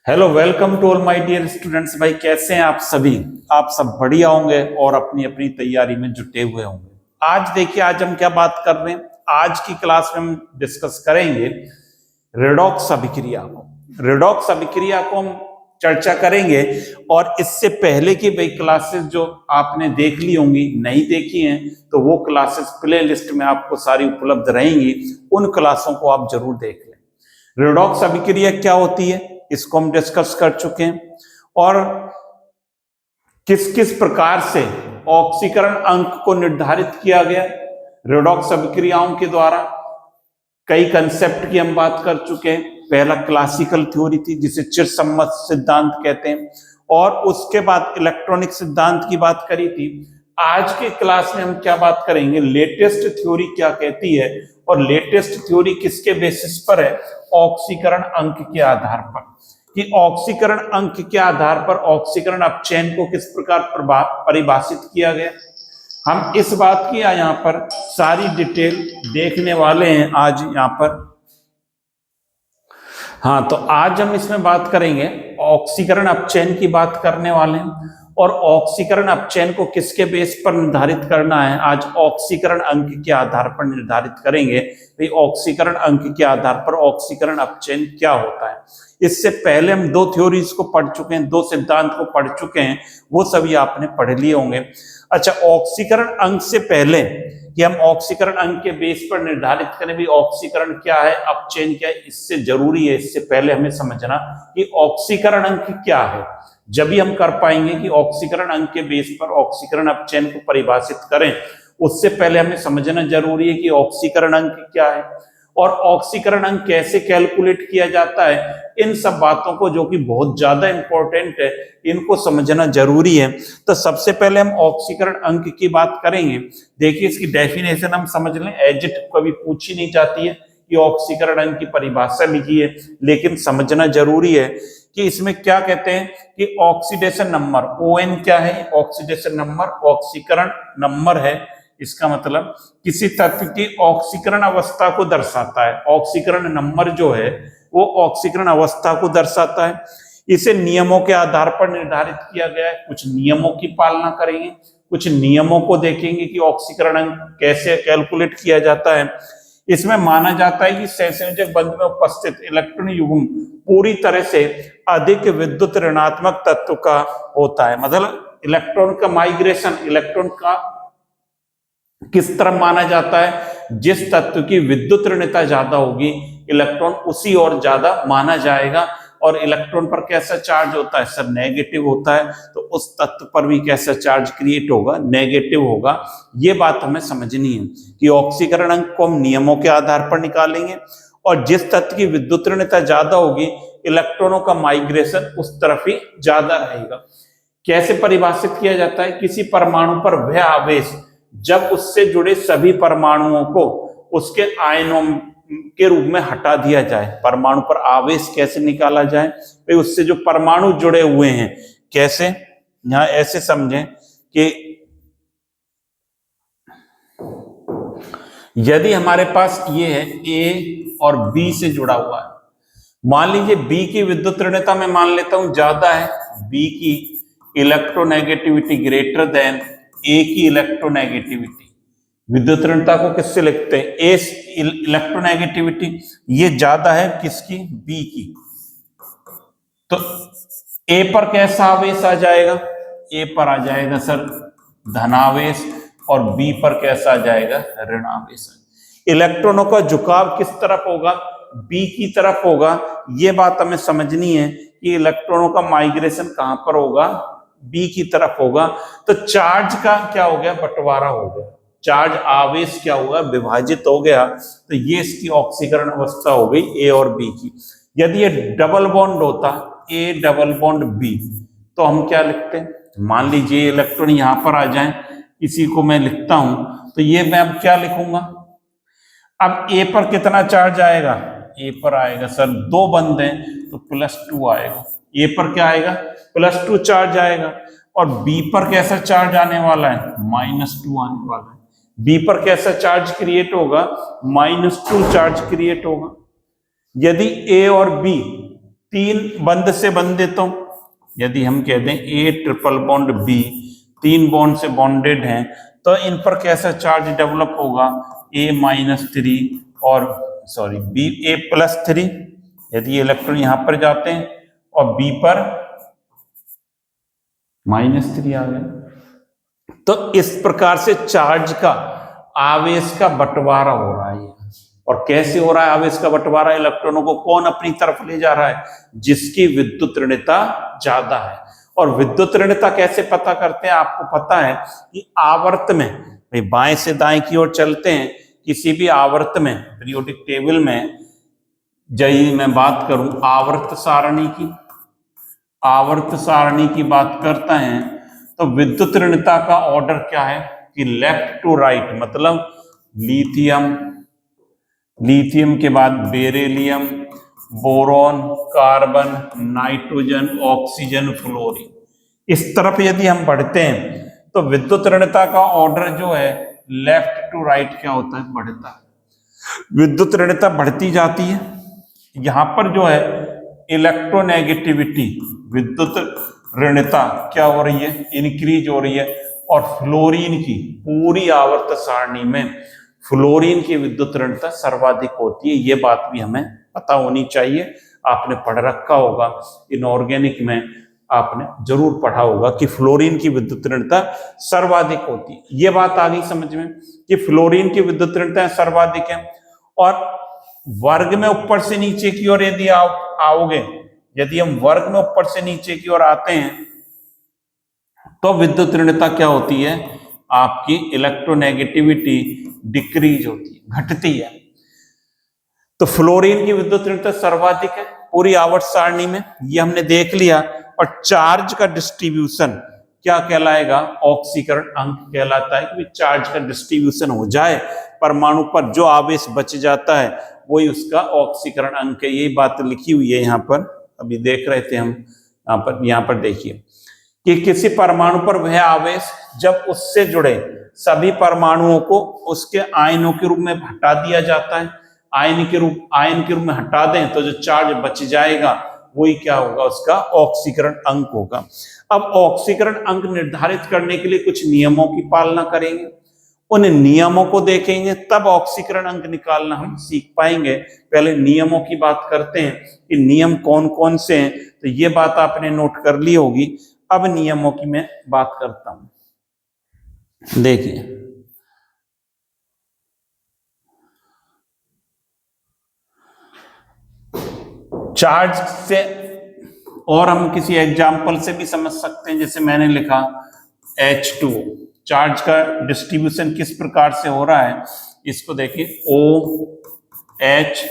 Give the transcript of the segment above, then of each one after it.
Hello, welcome to all my dear students. भाई कैसे हैं आप सभी? आप सब बढ़िया होंगे और अपनी अपनी तैयारी में जुटे हुए होंगे। आज देखिए, आज हम क्या बात कर रहे हैं। आज की क्लास में हम डिस्कस करेंगे रेडॉक्स अभिक्रिया को। रेडॉक्स अभिक्रिया को हम चर्चा करेंगे और इससे पहले की भाई क्लासेस जो आपने देख ली होंगी, नहीं देखी हैं तो वो क्लासेस प्ले लिस्ट में आपको सारी उपलब्ध रहेंगी। उन क्लासों को आप जरूर देख लें। रेडॉक्स अभिक्रिया क्या होती है इसको हम डिस्कस कर चुके हैं और किस किस प्रकार से ऑक्सीकरण अंक को निर्धारित किया गया रेडॉक्स अभिक्रियाओं के द्वारा। कई कंसेप्ट की हम बात कर चुके हैं। पहला क्लासिकल थ्योरी थी जिसे चिरसम्मत सिद्धांत कहते हैं और उसके बाद इलेक्ट्रॉनिक सिद्धांत की बात करी थी। आज के क्लास में हम क्या बात करेंगे, लेटेस्ट थ्योरी क्या कहती है और लेटेस्ट थ्योरी किसके बेसिस पर है, ऑक्सीकरण अंक के आधार पर। कि ऑक्सीकरण अंक के आधार पर ऑक्सीकरण अपचयन को किस प्रकार परिभाषित किया गया, हम इस बात की यहाँ पर सारी डिटेल देखने वाले हैं आज यहाँ पर। हाँ, तो आज हम इसमें बात करेंगे, ऑक्सीकरण अपचयन की बात करने वाले हैं और ऑक्सीकरण अपचयन को किसके बेस पर निर्धारित करना है, आज ऑक्सीकरण अंक के आधार पर निर्धारित करेंगे। भाई ऑक्सीकरण अंक के आधार पर ऑक्सीकरण अपचयन क्या होता है। इससे पहले हम दो थ्योरीज को पढ़ चुके हैं, दो सिद्धांत को पढ़ चुके हैं, वो सभी आपने पढ़ लिए होंगे। अच्छा, ऑक्सीकरण अंक से पहले कि हम ऑक्सीकरण अंक के बेस पर निर्धारित करें भी ऑक्सीकरण क्या है, अपचयन क्या है, इससे जरूरी है, इससे पहले हमें समझना कि ऑक्सीकरण अंक क्या है। जब भी हम कर पाएंगे कि ऑक्सीकरण अंक के बेस पर ऑक्सीकरण अपचयन को परिभाषित करें, उससे पहले हमें समझना जरूरी है कि ऑक्सीकरण अंक क्या है और ऑक्सीकरण अंक कैसे कैलकुलेट किया जाता है। इन सब बातों को, जो कि बहुत ज्यादा इंपॉर्टेंट है, इनको समझना जरूरी है। तो सबसे पहले हम ऑक्सीकरण अंक की बात करेंगे। देखिए, इसकी डेफिनेशन हम समझ लें। एजिट कभी पूछी नहीं जाती है कि ऑक्सीकरण अंक की परिभाषा लिखिए, लेकिन समझना जरूरी है कि इसमें क्या कहते हैं कि ऑक्सीडेशन नंबर, ON क्या है, ऑक्सीडेशन नंबर ऑक्सीकरण नंबर है। इसका मतलब किसी तत्व की ऑक्सीकरण अवस्था को दर्शाता है। ऑक्सीकरण नंबर जो है वो ऑक्सीकरण अवस्था को दर्शाता है। इसे नियमों के आधार पर निर्धारित किया गया है। कुछ नियमों की पालना करेंगे, कुछ नियमों को देखेंगे कि ऑक्सीकरण अंक कैसे कैलकुलेट किया जाता है। इसमें माना जाता है कि सहसंयोजक बंध में उपस्थित इलेक्ट्रॉन युग्म पूरी तरह से अधिक विद्युत ऋणात्मक तत्व का होता है। मतलब इलेक्ट्रॉन का माइग्रेशन, इलेक्ट्रॉन का किस तरह माना जाता है, जिस तत्व की विद्युत ऋणता ज्यादा होगी इलेक्ट्रॉन उसी और ज्यादा माना जाएगा। और इलेक्ट्रॉन पर कैसा चार्ज होता है सर, नेगेटिव होता है, तो उस तत्व पर भी कैसा चार्ज क्रिएट होगा, नेगेटिव होगा। ये बात हमें समझनी है कि ऑक्सीकरण अंक को हम नियमों के आधार पर निकालेंगे और जिस तत्व की विद्युत ऋणता ज्यादा होगी इलेक्ट्रॉनों का माइग्रेशन उस तरफ ही ज्यादा रहेगा। कैसे परिभाषित किया जाता है, किसी परमाणु पर वह आवेश जब उससे जुड़े सभी परमाणुओं को उसके आयनों के रूप में हटा दिया जाए। परमाणु पर आवेश कैसे निकाला जाए, भाई उससे जो परमाणु जुड़े हुए हैं कैसे, यहां ऐसे समझें कि यदि हमारे पास ये है A और B से जुड़ा हुआ है, मान लीजिए B की विद्युत ऋणता मैं मान लेता हूं ज्यादा है, B की इलेक्ट्रोनेगेटिविटी ग्रेटर देन A की इलेक्ट्रोनेगेटिविटी। विद्युत ऋणता को किससे लिखते हैं, A इलेक्ट्रोनेगेटिविटी, ये ज्यादा है किसकी, B की। तो A पर कैसा आवेश आ जाएगा, A पर आ जाएगा सर धनावेश और B पर कैसा आ जाएगा, ऋणावेश। इलेक्ट्रॉनों का झुकाव किस तरफ होगा, B की तरफ होगा। ये बात हमें समझनी है कि इलेक्ट्रॉनों का माइग्रेशन कहां पर होगा, B की तरफ होगा। तो चार्ज का क्या हो गया, बंटवारा हो गया, चार्ज आवेश क्या हुआ, विभाजित हो गया। तो ये इसकी ऑक्सीकरण अवस्था हो गई A और B की। यदि ये डबल बॉन्ड होता A डबल बॉन्ड B, तो हम क्या लिखते हैं, मान लीजिए इलेक्ट्रॉन यहां पर आ जाए, इसी को मैं लिखता हूं, तो ये मैं अब क्या लिखूंगा, अब A पर कितना चार्ज आएगा, A पर आएगा सर दो बंद हैं तो +2 आएगा। A पर क्या आएगा, +2 चार्ज आएगा और B पर कैसा चार्ज आने वाला है, -2 आने वाला है। B पर कैसा चार्ज क्रिएट होगा, -2 चार्ज क्रिएट होगा। यदि A और B 3 बंध से बंध देता हूं। यदि हम कह दें A triple bond B 3 bond से बॉन्डेड हैं, तो इन पर कैसा चार्ज डेवलप होगा, A-3 और B A+3। यदि ये इलेक्ट्रॉन यहां पर जाते हैं और B पर -3 आ गए, तो इस प्रकार से चार्ज का, आवेश का बंटवारा हो रहा है। और कैसे हो रहा है आवेश का बंटवारा? इलेक्ट्रॉनों को कौन अपनी तरफ ले जा रहा है? जिसकी विद्युत ऋणता ज्यादा है। और विद्युत ऋणता कैसे पता करते हैं? आपको पता है कि आवर्त में, भाई बाएं से दाएं की ओर चलते हैं, किसी भी आवर्त में, पीरियोडिक टेबल में, यदि मैं बात करूं आवर्त सारणी की बात करता है, तो विद्युत ऋणता का ऑर्डर क्या है कि लेफ्ट टू राइट, मतलब लिथियम के बाद beryllium, boron, carbon, nitrogen, oxygen, fluorine. इस तरफ यदि हम बढ़ते हैं तो विद्युत ऋणता का ऑर्डर जो है लेफ्ट टू राइट क्या होता है, बढ़ता है। विद्युत ऋणता बढ़ती जाती है। यहां पर जो है इलेक्ट्रोनेगेटिविटी, विद्युत ऋणता क्या हो रही है, इंक्रीज हो रही है। और फ्लोरीन की पूरी आवर्त सारणी में फ्लोरीन की विद्युत ऋणता सर्वाधिक होती है। ये बात भी हमें पता होनी चाहिए। आपने पढ़ रखा होगा, इनऑर्गेनिक में आपने जरूर पढ़ा होगा कि फ्लोरीन की विद्युत ऋणता सर्वाधिक होती है। ये बात आ गई समझ में कि फ्लोरीन की विद्युत ऋणता सर्वाधिक है। और वर्ग में ऊपर से नीचे की ओर यदि आओगे, यदि हम वर्ग में ऊपर से नीचे की ओर आते हैं, तो विद्युत ऋणता क्या होती है, आपकी इलेक्ट्रोनेगेटिविटी डिक्रीज होती है, घटती है। तो फ्लोरीन की विद्युत ऋणता सर्वाधिक है पूरी आवर्त सारणी में, ये हमने देख लिया। और चार्ज का डिस्ट्रीब्यूशन क्या कहलाएगा, ऑक्सीकरण अंक कहलाता है। कि चार्ज का डिस्ट्रीब्यूशन हो जाए परमाणु पर, जो आवेश बच जाता है वही उसका ऑक्सीकरण अंक है। यही बात लिखी हुई है यहाँ पर, अभी देख रहे थे हम। यहाँ पर देखिए कि किसी परमाणु पर वह आवेश जब उससे जुड़े सभी परमाणुओं को उसके आयनों के रूप में हटा दिया जाता है, आयन के रूप में हटा दें, तो जो चार्ज बच जाएगा वही क्या होगा, उसका ऑक्सीकरण अंक होगा। अब ऑक्सीकरण अंक निर्धारित करने के लिए कुछ नियमों की पालना करेंगे, उन नियमों को देखेंगे, तब ऑक्सीकरण अंक निकालना हम सीख पाएंगे। पहले नियमों की बात करते हैं कि नियम कौन कौन से हैं। तो ये बात आपने नोट कर ली होगी। अब नियमों की मैं बात करता हूं। देखिए, चार्ज से और हम किसी एग्जाम्पल से भी समझ सकते हैं। जैसे मैंने लिखा H2, चार्ज का डिस्ट्रीब्यूशन किस प्रकार से हो रहा है, इसको देखिए OH,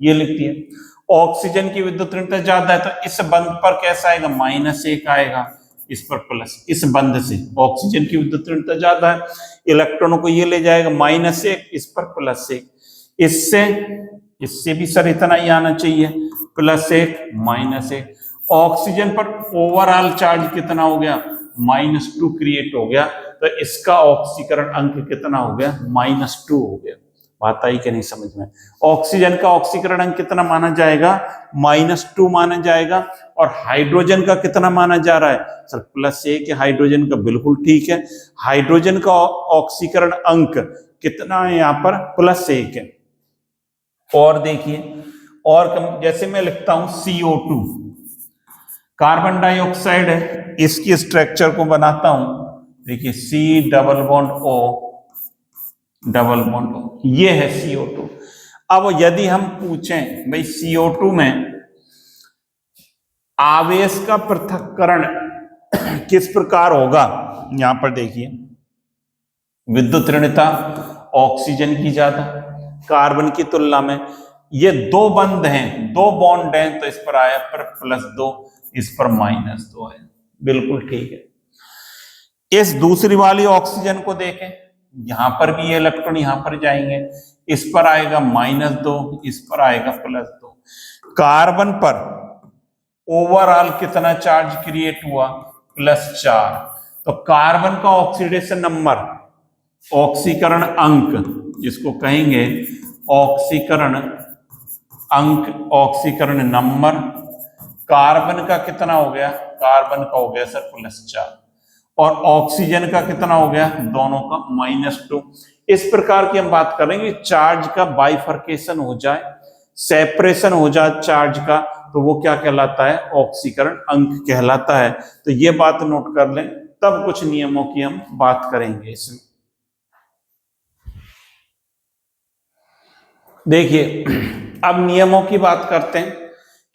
ये लिखती है। ऑक्सीजन की विद्युत ऋणता ज्यादा है, तो इस बंध पर कैसा आएगा, -1 आएगा, इस पर प्लस। इस बंध से ऑक्सीजन की विद्युत ऋणता ज्यादा है, इलेक्ट्रॉनों को ये ले जाएगा -1, इस पर +1। इससे भी सर इतना ही आना चाहिए, +1 -1। ऑक्सीजन पर ओवरऑल चार्ज कितना हो गया, -2 क्रिएट हो गया, तो इसका ऑक्सीकरण अंक कितना हो गया, -2 हो गया। बात आई कि नहीं समझ में? ऑक्सीजन का ऑक्सीकरण अंक कितना माना जाएगा, -2 माना जाएगा। और हाइड्रोजन का कितना माना जा रहा है, सर +1 है हाइड्रोजन का, बिल्कुल ठीक है। हाइड्रोजन का ऑक्सीकरण अंक कितना है, यहाँ पर +1 है। और देखिए, और जैसे मैं लिखता हूं CO2, कार्बन डाइऑक्साइड है, इसकी स्ट्रक्चर को बनाता हूं। देखिए C डबल बॉन्ड O, ये है CO2। अब यदि हम पूछें भाई CO2 में आवेश का पृथक्करण किस प्रकार होगा, यहां पर देखिए विद्युत ऋणता ऑक्सीजन की ज्यादा कार्बन की तुलना में। ये 2 बंध हैं, 2 बॉन्ड हैं, तो इस पर आया पर +2, इस पर -2 है, बिल्कुल ठीक है। इस दूसरी वाली ऑक्सीजन को देखें, यहां पर भी ये इलेक्ट्रॉन यहां पर जाएंगे, इस पर आएगा -2, इस पर आएगा +2। कार्बन पर ओवरऑल कितना चार्ज क्रिएट हुआ, +4। तो कार्बन का ऑक्सीडेशन नंबर, ऑक्सीकरण अंक, जिसको कहेंगे ऑक्सीकरण अंक ऑक्सीकरण नंबर, कार्बन का कितना हो गया, कार्बन का हो गया सर +4, और ऑक्सीजन का कितना हो गया, दोनों का -2। इस प्रकार की हम बात करेंगे, चार्ज का बाइफर्केशन हो जाए, सेपरेशन हो जाए चार्ज का, तो वो क्या कहलाता है, ऑक्सीकरण अंक कहलाता है। तो ये बात नोट कर लें, तब कुछ नियमों की हम बात करेंगे इसमें। देखिए अब नियमों की बात करते हैं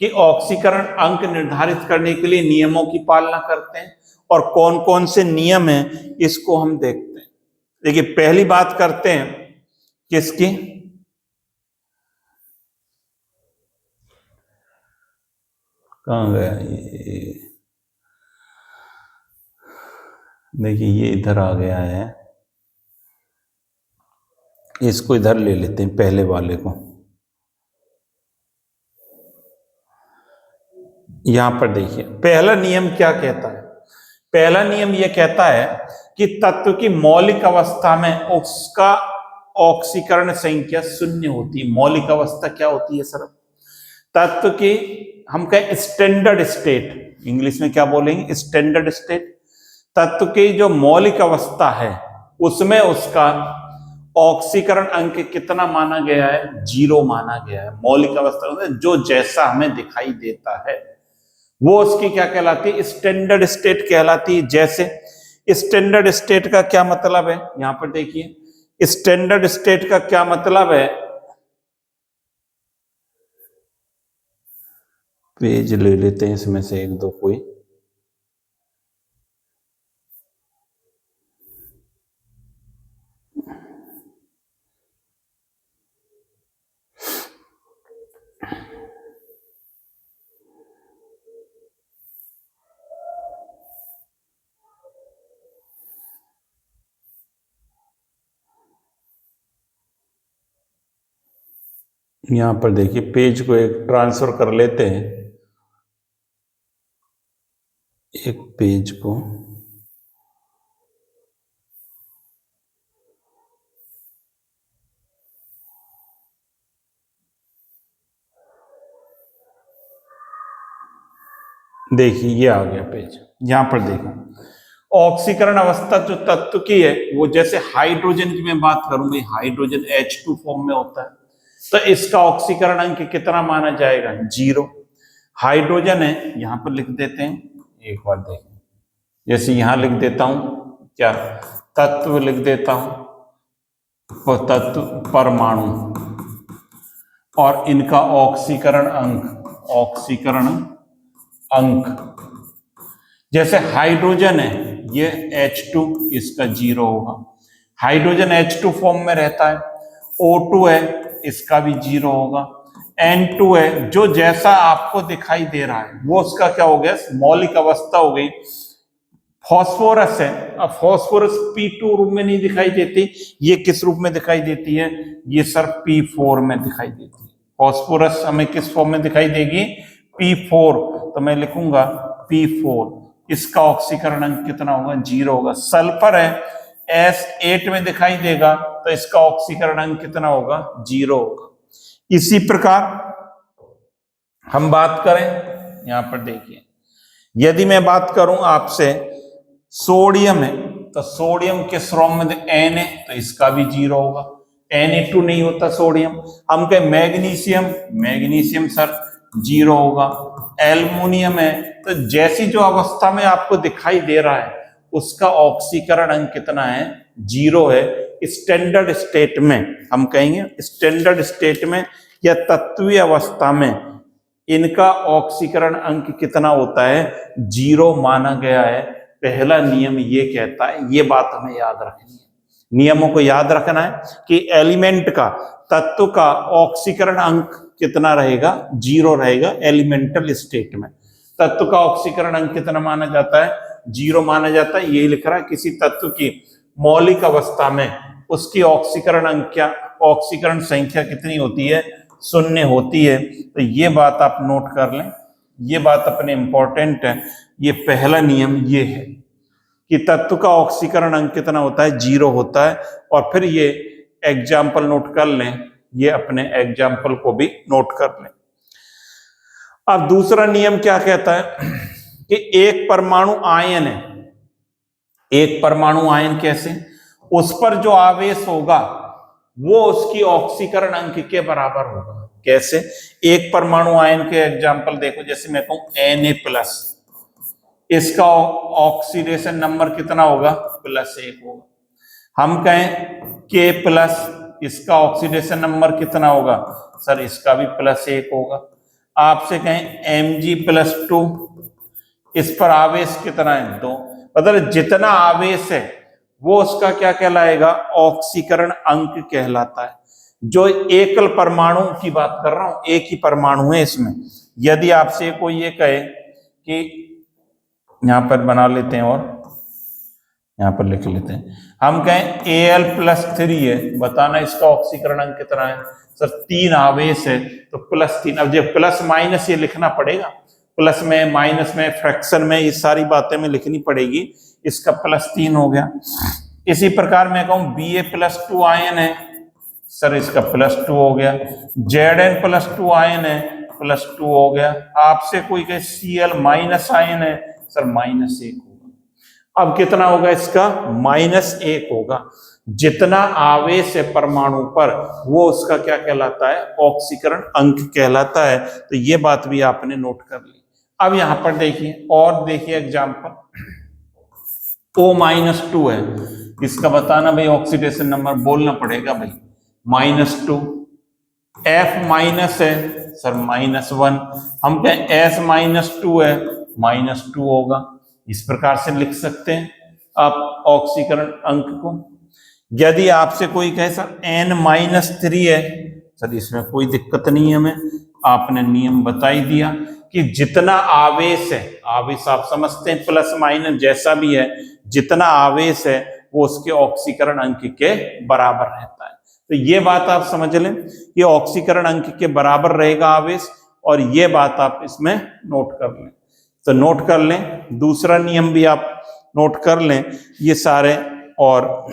कि ऑक्सीकरण अंक निर्धारित करने के लिए नियमों की पालना करते हैं, और कौन कौन से नियम हैं इसको हम देखते हैं। देखिए पहली बात करते हैं किसकी, कहाँ गया ये, देखिए ये इधर आ गया है, इसको इधर ले लेते हैं पहले वाले को। यहां पर देखिए पहला नियम क्या कहता है, पहला नियम यह कहता है कि तत्व की मौलिक अवस्था में उसका ऑक्सीकरण संख्या 0 होती है। मौलिक अवस्था क्या होती है सर, तत्व की हम कहें स्टैंडर्ड स्टेट, इंग्लिश में क्या बोलेंगे, स्टैंडर्ड स्टेट। तत्व की जो मौलिक अवस्था है उसमें उसका ऑक्सीकरण अंक कितना माना गया है, 0 माना गया है। मौलिक अवस्था में जो जैसा हमें दिखाई देता है वो उसकी क्या कहलाती है, स्टैंडर्ड स्टेट कहलाती है। जैसे स्टैंडर्ड स्टेट का क्या मतलब है, यहां पर देखिए स्टैंडर्ड स्टेट का क्या मतलब है, पेज ले लेते हैं इसमें से एक दो कोई। यहां पर देखिए पेज को एक ट्रांसफर कर लेते हैं, एक पेज को देखिए ये आ गया पेज। यहां पर देखो ऑक्सीकरण अवस्था जो तत्व की है वो, जैसे हाइड्रोजन की मैं बात करूं भाई, हाइड्रोजन H2 फॉर्म में होता है, तो इसका ऑक्सीकरण अंक कितना माना जाएगा, 0। हाइड्रोजन है, यहां पर लिख देते हैं, एक बार देखें, जैसे यहां लिख देता हूं क्या, तत्व लिख देता हूं, तत्व परमाणु, और इनका ऑक्सीकरण अंक, ऑक्सीकरण अंक, जैसे हाइड्रोजन है ये H2, इसका 0 होगा। हाइड्रोजन H2 फॉर्म में रहता है। O2 है, इसका भी 0 होगा। N2 है, जो जैसा आपको दिखाई दे रहा है वो उसका क्या हो गया, मौलिक अवस्था हो गई। फॉस्फोरस है, अब फॉस्फोरस P2 रूप में नहीं दिखाई देती, ये किस रूप में दिखाई देती है, ये सर P4 में दिखाई देती है। फॉस्फोरस हमें किस फॉर्म में दिखाई देगी, P4, तो मैं लिखूंगा P4, इसका ऑक्सीकरण अंक कितना होगा, 0 होगा। सल्फर है S8 में दिखाई देगा, तो इसका ऑक्सीकरण अंक कितना होगा, 0 होगा। इसी प्रकार हम बात करें, यहां पर देखिए यदि मैं बात करूं आपसे, सोडियम है, तो सोडियम किस फॉर्म में, N है, तो इसका भी 0 होगा। Na2 नहीं होता सोडियम। हम कहें मैग्नीशियम, मैग्नीशियम सर 0 होगा। एल्युमिनियम है, तो जैसी जो अवस्था में आपको दिखाई दे रहा है उसका ऑक्सीकरण अंक कितना है, 0 है। स्टैंडर्ड स्टेट में हम कहेंगे, स्टैंडर्ड स्टेट में या तत्वीय अवस्था में इनका ऑक्सीकरण अंक कितना होता है, 0 माना गया है। पहला नियम ये कहता है, ये बात हमें याद रखनी है, नियमों को याद रखना है कि एलिमेंट का, तत्व का ऑक्सीकरण अंक कितना रहेगा, 0 रहेगा। एलिमेंटल स्टेट में तत्व का ऑक्सीकरण अंक कितना माना जाता है, 0 माना जाता है। ये लिख रहा है किसी तत्व की मौलिक अवस्था में उसकी ऑक्सीकरण अंक क्या, ऑक्सीकरण संख्या कितनी होती है, 0 होती है। तो ये बात आप नोट कर लें, ये बात अपने इंपॉर्टेंट है। ये पहला नियम ये है कि तत्व का ऑक्सीकरण अंक कितना होता है, 0 होता है। और फिर ये एग्जाम्पल नोट कर लें ये अपने एग्जाम्पल को भी नोट कर लें। अब दूसरा नियम क्या कहता है कि एक परमाणु आयन है, एक परमाणु आयन कैसे, उस पर जो आवेश होगा वो उसकी ऑक्सीकरण अंक के बराबर होगा। कैसे? एक परमाणु आयन के एग्जाम्पल देखो, जैसे मैं कहूं Na+, इसका ऑक्सीडेशन नंबर कितना होगा? +1 होगा। हम कहें K+, इसका ऑक्सीडेशन नंबर कितना होगा? सर इसका भी +1 होगा। आपसे कहें Mg+2, इस पर आवेश कितना है? 2। मतलब जितना आवेश है वो उसका क्या कहलाएगा? ऑक्सीकरण अंक कहलाता है। जो एकल परमाणु की बात कर रहा हूं, एक ही परमाणु है इसमें। यदि आपसे कोई ये कहे कि यहां पर बना लेते हैं और यहां पर लिख लेते हैं, हम कहें Al+3 है, बताना इसका ऑक्सीकरण अंक कितना है? सर 3 आवेश है तो +3। अब जब प्लस माइनस ये लिखना पड़ेगा, प्लस में माइनस में फ्रैक्शन में ये सारी बातें में लिखनी पड़ेगी। इसका +3 हो गया। इसी प्रकार मैं कहूं Ba+2 आयन है, सर इसका +2 हो गया। Zn+2 आयन है, +2 हो गया। आपसे कोई कहे Cl- आयन है, सर -1 होगा। अब कितना होगा इसका? -1 होगा। जितना आवेश है परमाणु पर वो उसका क्या कहलाता है? ऑक्सीकरण अंक कहलाता है। तो ये बात भी आपने नोट कर ली। अब यहां पर देखिए और देखिए एग्जाम्पल, O-2 है, इसका बताना भाई ऑक्सीडेशन नंबर बोलना पड़ेगा भाई, -2। F- है सर -1। हम कहें S-2 है, -2 होगा। इस प्रकार से लिख सकते हैं आप ऑक्सीकरण अंक को। यदि आपसे कोई कहे सर N-3 है, सर इसमें कोई दिक्कत नहीं है हमें, आपने नियम बता ही दिया कि जितना आवेश है, आवेश आप समझते हैं प्लस माइनस जैसा भी है, जितना आवेश है वो उसके ऑक्सीकरण अंक के बराबर रहता है। तो ये बात आप समझ लें कि ऑक्सीकरण अंक के बराबर रहेगा आवेश, और ये बात आप इसमें नोट कर लें। तो नोट कर लें, दूसरा नियम भी आप नोट कर लें ये सारे, और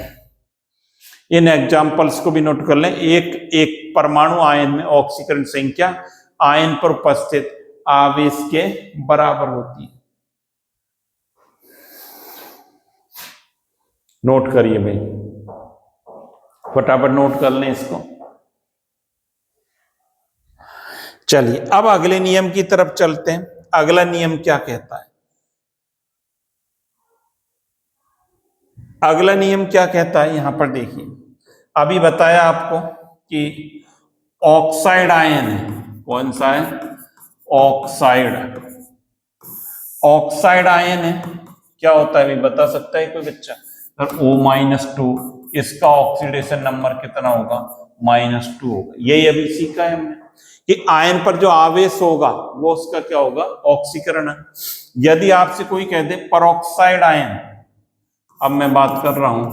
इन एग्जाम्पल्स को भी नोट कर लें। एक परमाणु आयन में ऑक्सीकरण संख्या आयन पर उपस्थित आवेश के बराबर होती है। नोट करिए भाई, फटाफट नोट कर लें इसको। चलिए अब अगले नियम की तरफ चलते हैं। अगला नियम क्या कहता है? अगला नियम क्या कहता है यहां पर देखिए, अभी बताया आपको कि ऑक्साइड आयन है, कौन सा है? ऑक्साइड। ऑक्साइड आयन है, क्या होता है भी बता सकता है कोई बच्चा? सर O-2, इसका ऑक्सीडेशन नंबर कितना होगा? -2 होगा। यही अभी सीखा है हमने कि आयन पर जो आवेश होगा वो उसका क्या होगा? ऑक्सीकरण। यदि आपसे कोई कह दे परऑक्साइड आयन, अब मैं बात कर रहा हूं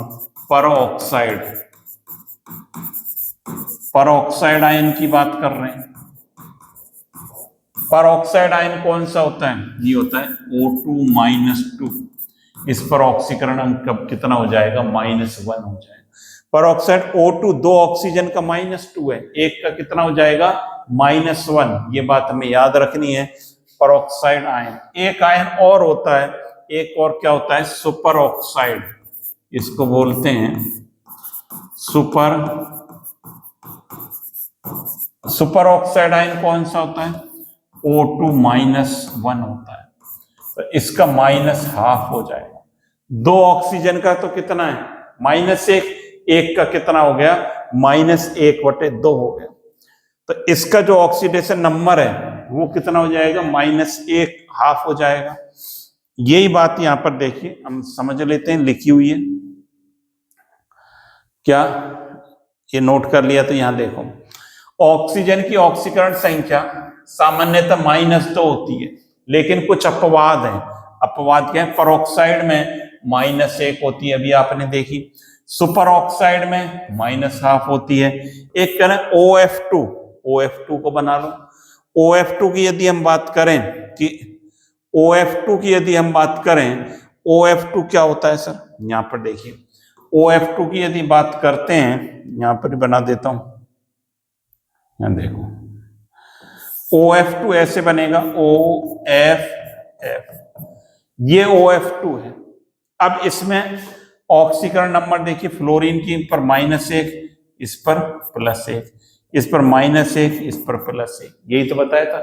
परऑक्साइड, परऑक्साइड आयन की बात कर रहे हैं। परऑक्साइड आयन कौन सा होता है? ये होता है O2-2। इस पर ऑक्सीकरण अंक कब कितना हो जाएगा? -1 हो जाएगा। परऑक्साइड O2 दो ऑक्सीजन का -2 है, एक का कितना हो जाएगा? -1। ये बात हमें याद रखनी है। परऑक्साइड आयन, एक आयन और होता है, एक और क्या होता है? सुपर ऑक्साइड, इसको बोलते हैं सुपर ऑक्साइड आयन कौन सा होता है? O2-1 होता है। तो इसका -½ हो जाएगा। दो ऑक्सीजन का तो कितना है? -1, एक का कितना हो गया? -1/2 हो गया। तो इसका जो ऑक्सीडेशन नंबर है वो कितना हो जाएगा? -1½ हो जाएगा। यही बात यहां पर देखिए हम समझ लेते हैं, लिखी हुई है क्या? ये नोट कर लिया तो यहां देखो, ऑक्सीजन की ऑक्सीकरण संख्या सामान्यतः -2 होती है, लेकिन कुछ अपवाद हैं। अपवाद क्या है? परऑक्साइड में -1 होती है, अभी आपने देखी। सुपर ऑक्साइड में -½ होती है। एक कह रहे OF2, OF2 को बना लो। OF2 की यदि हम बात करें कि OF2 की यदि हम बात करें, OF2 क्या होता है सर? यहां पर देखिए OF2 की यदि बात करते हैं, यहां पर बना देता हूं, यहाँ देखो OF2 ऐसे बनेगा OFF, ये OF2 है। अब इसमें ऑक्सीकरण नंबर देखिए, फ्लोरीन की पर -1, इस पर +1, इस पर -1, इस पर +1। यही तो बताया था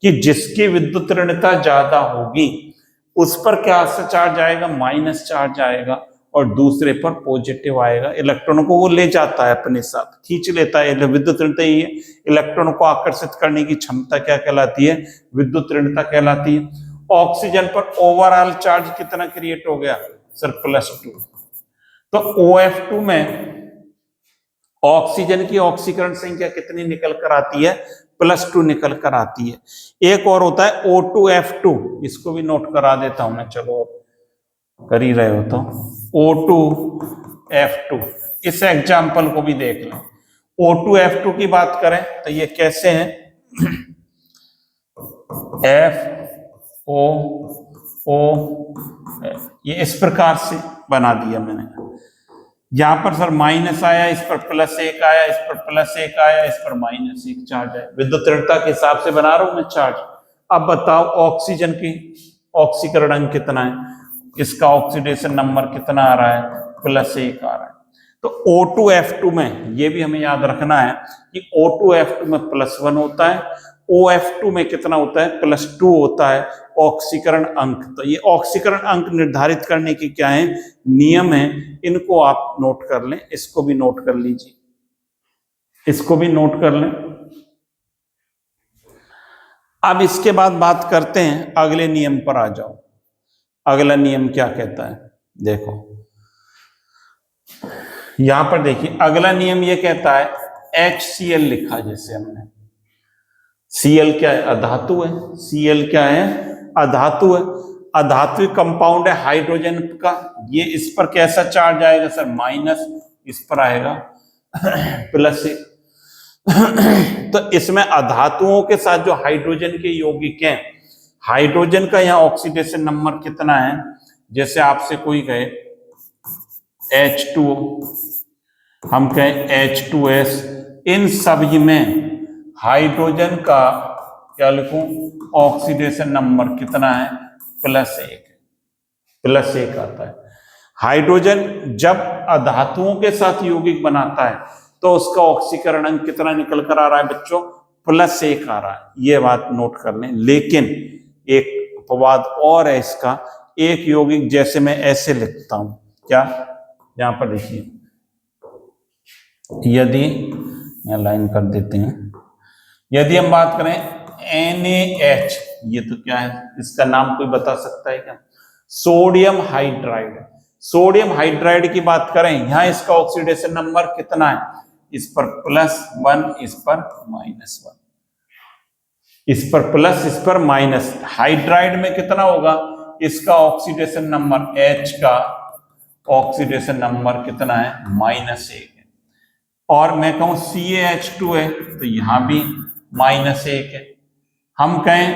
कि जिसकी विद्युत ऋणता ज्यादा होगी उस पर क्या चार्ज आएगा, माइनस चार्ज आएगा, और दूसरे पर पॉजिटिव आएगा। इलेक्ट्रॉनों को वो ले जाता है अपने साथ, खींच लेता है। विद्युत ऋणता ही है, इलेक्ट्रॉनों को आकर्षित करने की क्षमता क्या कहलाती है, विद्युत ऋणता कहलाती है। ऑक्सीजन पर ओवरऑल चार्ज कितना क्रिएट हो गया सर, +2। तो OF2 में ऑक्सीजन की ऑक्सीकरण संख्या कितनी निकल कर आती है, +2 निकल कर आती है। एक और होता है O2F2, इसको भी नोट करा देता हूं मैं, चलो कर ही रहे हो तो। O2F2, इस एग्जाम्पल को भी देख लो। O2F2 की बात करें तो ये कैसे है, FOO, ये इस प्रकार से बना दिया मैंने। यहां पर सर माइनस आया, इस पर +1 आया, इस पर +1 आया, इस पर -1 चार्ज है। विद्युत ऋणता के हिसाब से बना रहा हूं मैं चार्ज। अब बताओ ऑक्सीजन की ऑक्सीकरण अंक कितना है, इसका ऑक्सीडेशन नंबर कितना आ रहा है, +1 आ रहा है। तो O2F2 में ये भी हमें याद रखना है कि O2F2 में +1 होता है, OF2 में कितना होता है, +2 होता है ऑक्सीकरण अंक। तो ये ऑक्सीकरण अंक निर्धारित करने की क्या है, नियम है, इनको आप नोट कर लें। इसको भी नोट कर लीजिए, इसको भी नोट कर लें। अब इसके बाद बात करते हैं अगले नियम पर आ जाओ। अगला नियम क्या कहता है, देखो यहां पर देखिए, अगला नियम ये कहता है HCl लिखा, जैसे हमने Cl क्या है, अधातु है। Cl क्या है, अधातु है। अधात्विक कंपाउंड है हाइड्रोजन का। ये इस पर कैसा चार्ज आएगा सर, माइनस, इस पर आएगा +1। तो इसमें अधातुओं के साथ जो हाइड्रोजन के यौगिक हैं, हाइड्रोजन का यहाँ ऑक्सीडेशन नंबर कितना है, जैसे आपसे कोई कहे H2O, हम कहें H2S, इन सभी में हाइड्रोजन का क्या लिखूं, ऑक्सीडेशन नंबर कितना है, +1, +1 आता है। हाइड्रोजन जब अधातुओं के साथ यौगिक बनाता है तो उसका ऑक्सीकरण अंक कितना निकल कर आ रहा है बच्चों, +1 आ रहा है। ये बात नोट कर लें। लेकिन एक अपवाद और है इसका, एक यौगिक जैसे मैं ऐसे लिखता हूं, क्या, यहां पर देखिए, यदि यहां लाइन कर देते हैं, यदि हम बात करें NaH, ये तो क्या है, इसका नाम कोई बता सकता है क्या, सोडियम हाइड्राइड। सोडियम हाइड्राइड की बात करें, यहां इसका ऑक्सीडेशन नंबर कितना है, इस पर +1, इस पर -1, इस पर प्लस, इस पर माइनस। हाइड्राइड में कितना होगा, इसका ऑक्सीडेशन नंबर, H का ऑक्सीडेशन नंबर कितना है, -1 है। और मैं कहूं CaH2 है तो यहां भी -1 है। हम कहें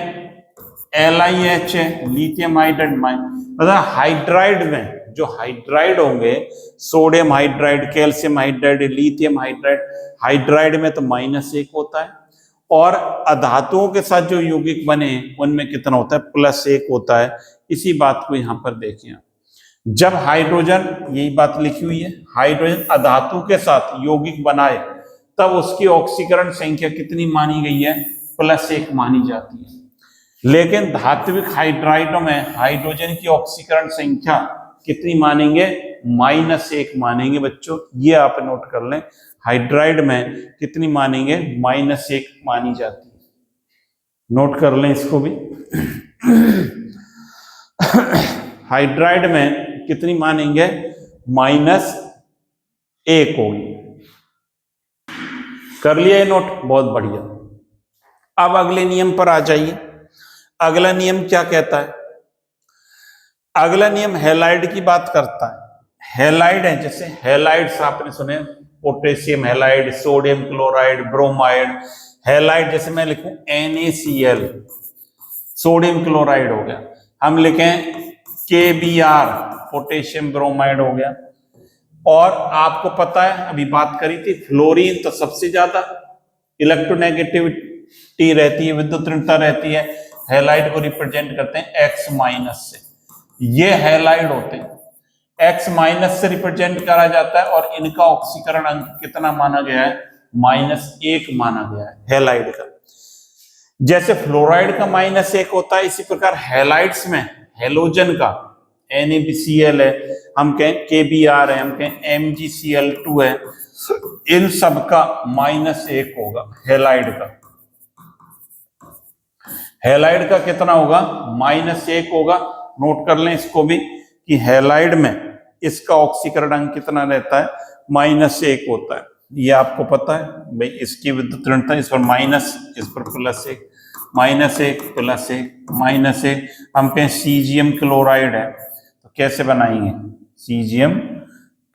LiH है, लिथियम हाइड्राइड, मतलब हाइड्राइड में जो हाइड्राइड होंगे, sodium hydride, calcium hydride, lithium hydride, hydride में तो -1 होता है। और अधातुओं के साथ जो यौगिक बने उनमें कितना होता है, +1 होता है। इसी बात को यहां पर देखिए, जब हाइड्रोजन, यही बात लिखी हुई है, हाइड्रोजन अधातु के साथ यौगिक बनाए तब उसकी ऑक्सीकरण संख्या कितनी मानी गई है, +1 मानी जाती है। लेकिन धात्विक हाइड्राइडों में हाइड्रोजन की ऑक्सीकरण संख्या कितनी मानेंगे, -1 मानेंगे बच्चों। ये आप नोट कर लें, हाइड्राइड में कितनी मानेंगे, -1 मानी जाती है। नोट कर लें इसको भी। हाइड्राइड में कितनी मानेंगे, -1 होगी। कर लिया ये नोट, बहुत बढ़िया। अब अगले नियम पर आ जाइए। अगला नियम क्या कहता है, अगला नियम हैलाइड की बात करता है। हैलाइड है, जैसे हैलाइड्स आपने सुने, potassium halide, sodium chloride, bromide. Halide जैसे मैं लिखूं NaCl, सोडियम क्लोराइड हो गया। हम लिखें KBr, पोटेशियम ब्रोमाइड हो गया। और आपको पता है, अभी बात करी थी, फ्लोरीन तो सबसे ज्यादा, इलेक्ट्रोनेगेटिविटी रहती है, विद्युत ऋणता रहती है, हैलाइड को रिप्रेजेंट करते हैं X माइनस से। ये हैलाइड होते हैं, X माइनस से रिप्रेजेंट करा जाता है और इनका ऑक्सीकरण अंक कितना माना गया है? -1 माना गया है हैलाइड का। जैसे फ्लोराइड का -1 होता है, इसी प्रकार हैलाइड्स में हेलोजन का NaBCl है, हम कहें KBr है, हम कहें MgCl2 है, इन सब का -1 होगा हैलाइड का। हैलाइड का कितना होगा? -1 होगा। नोट कर लें इसको भी कि हैलाइड में इसका ऑक्सीकरण अंक कितना रहता है? -1 होता है। ये आपको पता है भाई, इसकी विद्युत ऋणता, इस पर माइनस, इस पर +1, -1 +1 -1। हम कहें सीजियम क्लोराइड है, तो कैसे बनाएंगे? सीजियम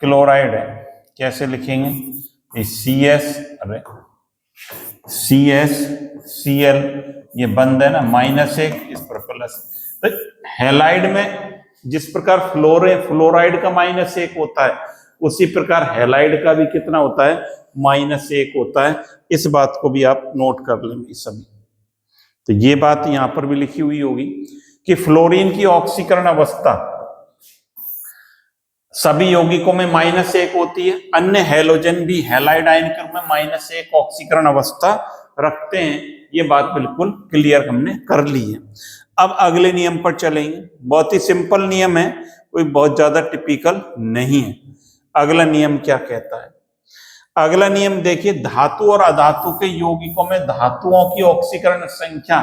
क्लोराइड है, कैसे लिखेंगे? अरे CsCl, ये बंद है ना, -1 इस पर प्लस। तो हैलाइड में जिस प्रकार फ्लोराइड का -1 होता है, उसी प्रकार हैलाइड का भी कितना होता है? -1 होता है। इस बात को भी आप नोट कर लेंगे सभी। तो ये बात यहां पर भी लिखी हुई होगी कि फ्लोरीन की ऑक्सीकरण अवस्था सभी यौगिकों में -1 होती है। अन्य हैलोजन भी हैलाइड आयन के रूप में -1 ऑक्सीकरण अवस्था रखते हैं। ये बात बिल्कुल क्लियर हमने कर ली है। अब अगले नियम पर चलेंगे। बहुत ही सिंपल नियम है, कोई बहुत ज्यादा टिपिकल नहीं है। अगला नियम क्या कहता है? अगला नियम देखिए, धातु और अधातु के यौगिकों में धातुओं की ऑक्सीकरण संख्या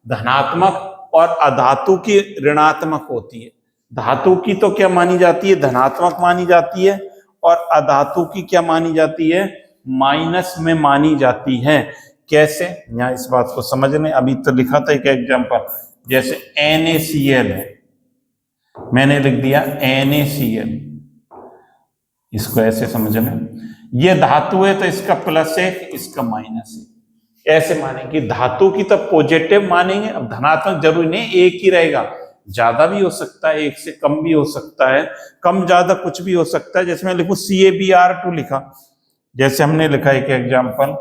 धनात्मक और अधातु की ऋणात्मक होती है। धातु की तो क्या मानी जाती है? धनात्मक मानी जाती है, और अधातु की क्या मानी जाती है? माइनस में मानी जाती है। कैसे? यहाँ इस बात को समझ लें। अभी तो लिखा था एक एग्जांपल, जैसे NaCl है, मैंने लिख दिया NaCl, इसको ऐसे समझ लें। ये धातु है तो इसका +1, इसका -1, ऐसे मानेंगे। धातु की तो पॉजिटिव मानेंगे। अब धनात्मक जरूरी नहीं एक ही रहेगा, ज्यादा भी हो सकता है, एक से कम भी हो सकता है, कम ज्यादा कुछ भी हो सकता है। जैसे मैं लिखूं CaBr2 लिखा, जैसे हमने लिखा एक एग्जांपल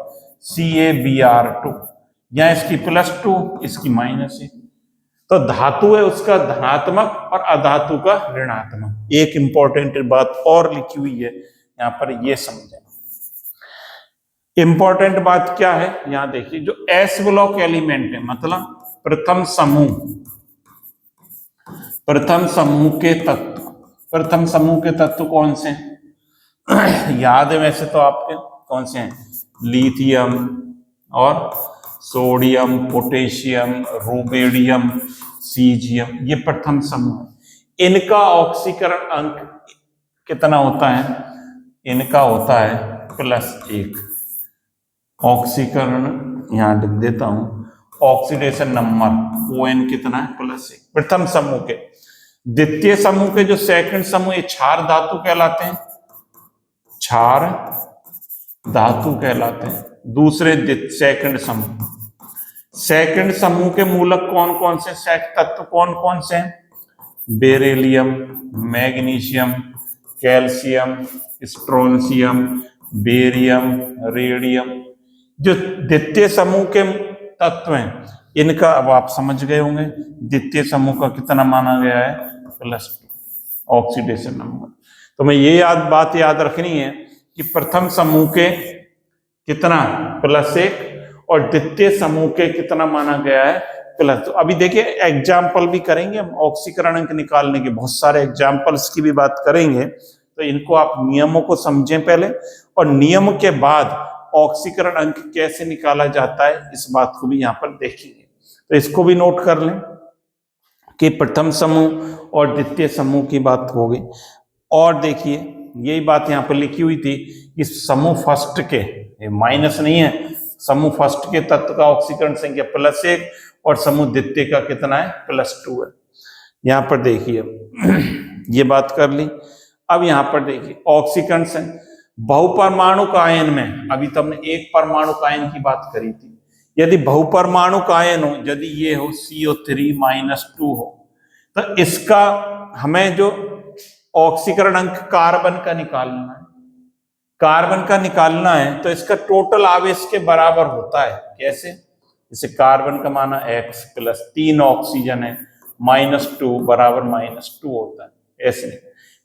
CaBr2, या इसकी +2, इसकी -1। तो धातु है उसका धनात्मक और अधातु का ऋणात्मक। एक इंपॉर्टेंट बात और लिखी हुई है यहां पर, ये समझें। इंपॉर्टेंट बात क्या है? यहां देखिए, जो S ब्लॉक एलिमेंट है, मतलब प्रथम समूह के तत्व कौन से हैं? याद है वैसे तो आपके, कौन से हैं? लिथियम और सोडियम, पोटेशियम, रुबेडियम, सीजियम, ये प्रथम समूह है। इनका ऑक्सीकरण अंक कितना होता है? इनका होता है +1। ऑक्सीकरण यहां लिख देता हूं, ऑक्सीडेशन नंबर ON कितना है? +1, प्रथम समूह के। द्वितीय समूह के जो सेकंड समूह, ये क्षार धातु कहलाते हैं, क्षार धातु कहलाते हैं। दूसरे सेकंड समूह के मूलक कौन कौन से, तत्व कौन कौन से हैं? Beryllium, magnesium, calcium, strontium, barium, radium. जो द्वितीय समूह के तत्व हैं, इनका अब आप समझ गए होंगे। द्वितीय समूह का कितना माना गया है? +2 ऑक्सीडेशन नंबर। तो मैं ये बात याद रखनी है कि प्रथम समूह के कितना? +1, और द्वितीय समूह के कितना माना गया है? +2। अभी देखिए एग्जाम्पल भी करेंगे हम ऑक्सीकरण अंक निकालने के, बहुत सारे एग्जाम्पल्स की भी बात करेंगे। तो इनको आप नियमों को समझें पहले, और नियम के बाद ऑक्सीकरण अंक कैसे निकाला जाता है, इस बात को भी यहाँ पर देखेंगे। तो इसको भी नोट कर लें कि प्रथम समूह और द्वितीय समूह की बात हो गई। और देखिए यही बात यहाँ पर लिखी हुई थी कि समूह फर्स्ट के, माइनस नहीं है, समूह फर्स्ट के तत्व का ऑक्सीकरण संख्या +1 और समूह द्वितीय का कितना है? +2 है। यहाँ पर देखिए ये बात कर ली। अब यहाँ पर देखिए ऑक्सीकरण संख्या बहुपरमाणुक आयन में, अभी तो हमने एक परमाणुक आयन की बात करी थी। यदि बहुपरमाणुक आयन हो, यदि ये हो CO3-2 हो, तो इसका हमें जो ऑक्सीकरण अंक कार्बन का निकालना है, कार्बन का निकालना है तो इसका टोटल आवेश के बराबर होता है। कैसे? जैसे कार्बन का माना X प्लस 3 ऑक्सीजन है -2 बराबर -2 होता है। ऐसे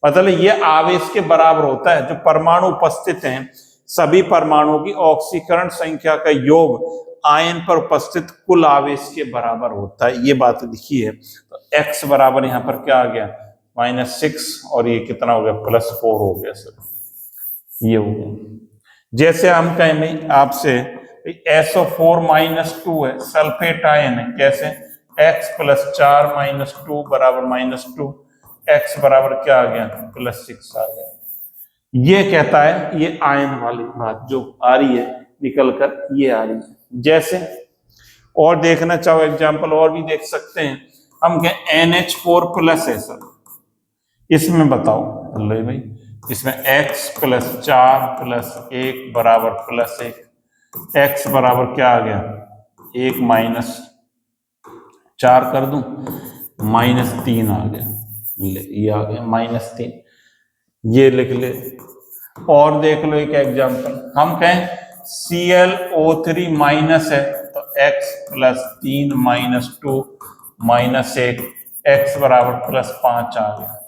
मतलब ये आवेश के बराबर होता है। जो परमाणु उपस्थित हैं सभी परमाणुओं की ऑक्सीकरण संख्या का योग आयन पर उपस्थित कुल आवेश के बराबर होता है। ये बात लिखी है। तो X बराबर यहाँ पर क्या आ गया -6 और ये कितना हो गया +4 हो गया सर। ये हो गया। जैसे हम कहें आपसे SO4 -2 है सल्फेट आयन है। कैसे? X + 4 -2 बराबर -2 X बराबर क्या आ गया +6 आ गया। ये कहता है ये आयन वाली बात जो आ रही है निकल कर ये आ रही है। जैसे और देखना चाहो एग्जाम्पल और भी देख सकते हैं। हम कहें NH4+ है सर, इसमें बताओ लो भाई, इसमें X + 4 + 1 बराबर +1 X बराबर क्या आ गया 1 - 4 कर दूं -3 आ गया। ले ये आ गया -3, ये लिख ले। और देख लो एक एग्जांपल, हम कहें ClO3 माइनस है तो X + 3 - 2 -1 X बराबर +5 आ गया।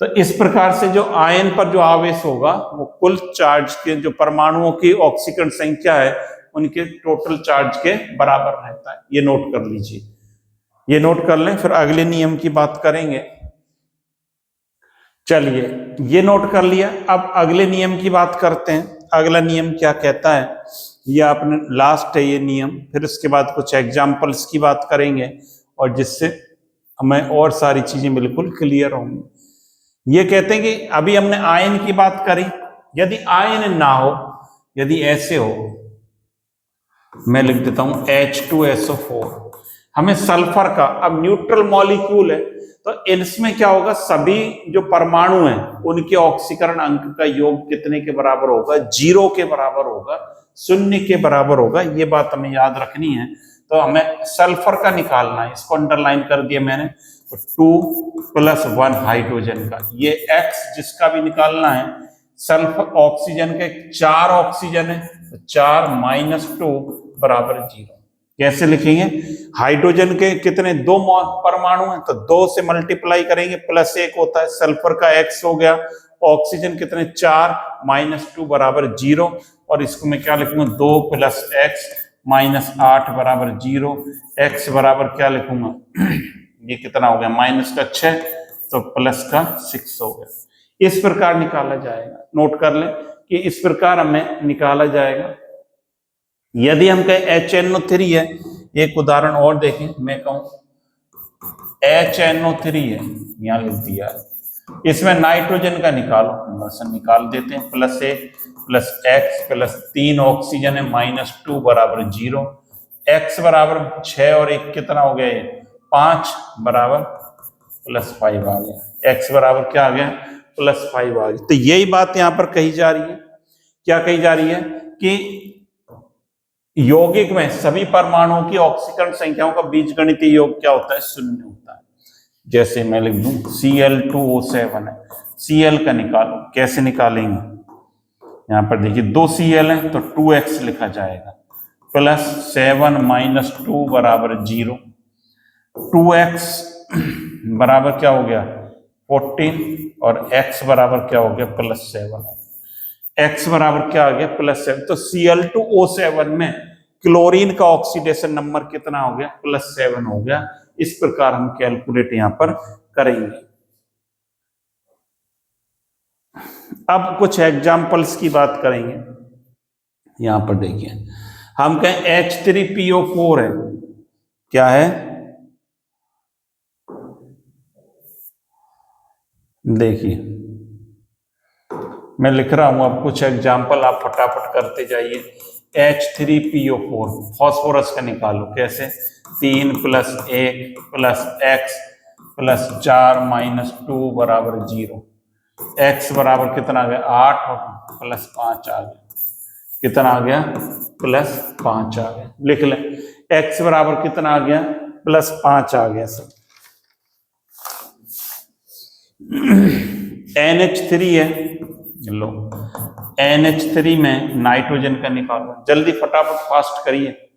तो इस प्रकार से जो आयन पर जो आवेश होगा वो कुल चार्ज के जो परमाणुओं की ऑक्सीकरण संख्या है उनके टोटल चार्ज के बराबर रहता है। ये नोट कर लीजिए, ये नोट कर लें, फिर अगले नियम की बात करेंगे। चलिए ये नोट कर लिया, अब अगले नियम की बात करते हैं। अगला नियम क्या कहता है, ये आपने लास्ट है ये नियम, फिर उसके बाद कुछ एग्जाम्पल्स की बात करेंगे और जिससे हमें और सारी चीजें बिल्कुल क्लियर होंगी। ये कहते हैं कि अभी हमने आयन की बात करी, यदि आयन ना हो, यदि ऐसे हो, मैं लिख देता हूं H2SO4, हमें सल्फर का, अब न्यूट्रल मॉलिक्यूल है तो इसमें क्या होगा, सभी जो परमाणु हैं उनके ऑक्सीकरण अंक का योग कितने के बराबर होगा, 0 के बराबर होगा, 0 के बराबर होगा। ये बात हमें याद रखनी है। तो हमें सल्फर का निकालना है, इसको अंडरलाइन कर दिया मैंने। तो 2 + 1 हाइड्रोजन का, ये X जिसका भी निकालना है, सल्फर ऑक्सीजन के 4 ऑक्सीजन है तो 4 - 2 बराबर 0। कैसे लिखेंगे, हाइड्रोजन के कितने 2 परमाणु हैं तो 2 से मल्टीप्लाई करेंगे +1 होता है, सल्फर का X हो गया, ऑक्सीजन कितने 4 - 2 बराबर 0, और इसको मैं क्या लिखूंगा 2 + X -8 बराबर 0, X बराबर क्या लिखूंगा ये कितना हो गया -6 तो +6 हो गया। इस प्रकार निकाला जाएगा। नोट कर लें कि इस प्रकार हमें निकाला जाएगा। यदि हम कहें HNO3 है, एक उदाहरण और देखें, मैं कहूं HNO3 है, यहां लिख दिया है, इसमें नाइट्रोजन का निकालो, निकाल देते हैं, +1 + X + 3 ऑक्सीजन है -2 बराबर 0, X बराबर 6 और 1 कितना हो गया ये 5 बराबर +5 आ गया। X बराबर क्या आ गया +5 आ गया। तो यही बात यहां पर कही जा रही है। क्या कही जा रही है कि यौगिक में सभी परमाणुओं की ऑक्सीकरण संख्याओं का बीजगणितीय योग क्या होता है 0 होता है। जैसे मैं लिख दूं Cl2O7 है, Cl का निकालो, कैसे निकालेंगे, यहां पर देखिए 2 Cl है तो 2X लिखा जाएगा, +7 - 2 बराबर 0, 2X बराबर क्या हो गया 14 और X बराबर क्या हो गया +7, X बराबर क्या आ गया +7। तो Cl2O7 में क्लोरीन का ऑक्सीडेशन नंबर कितना हो गया +7 हो गया। इस प्रकार हम कैलकुलेट यहां पर करेंगे। अब कुछ एग्जाम्पल्स की बात करेंगे। यहां पर देखिए, हम कहें H3PO4 है, क्या है, देखिए मैं लिख रहा हूं, अब कुछ एग्जाम्पल आप फटाफट करते जाइए। H3PO4 फॉस्फोरस का निकालो, कैसे 3 + 1 + X + 4 - 2 बराबर 0, X बराबर कितना आ गया 8 और +5 आ गया, कितना आ गया +5 आ गया। लिख ले X बराबर कितना आ गया +5 आ गया सर। NH3 है, लो NH3 में नाइट्रोजन का निकालो, जल्दी फटाफट फास्ट करिए।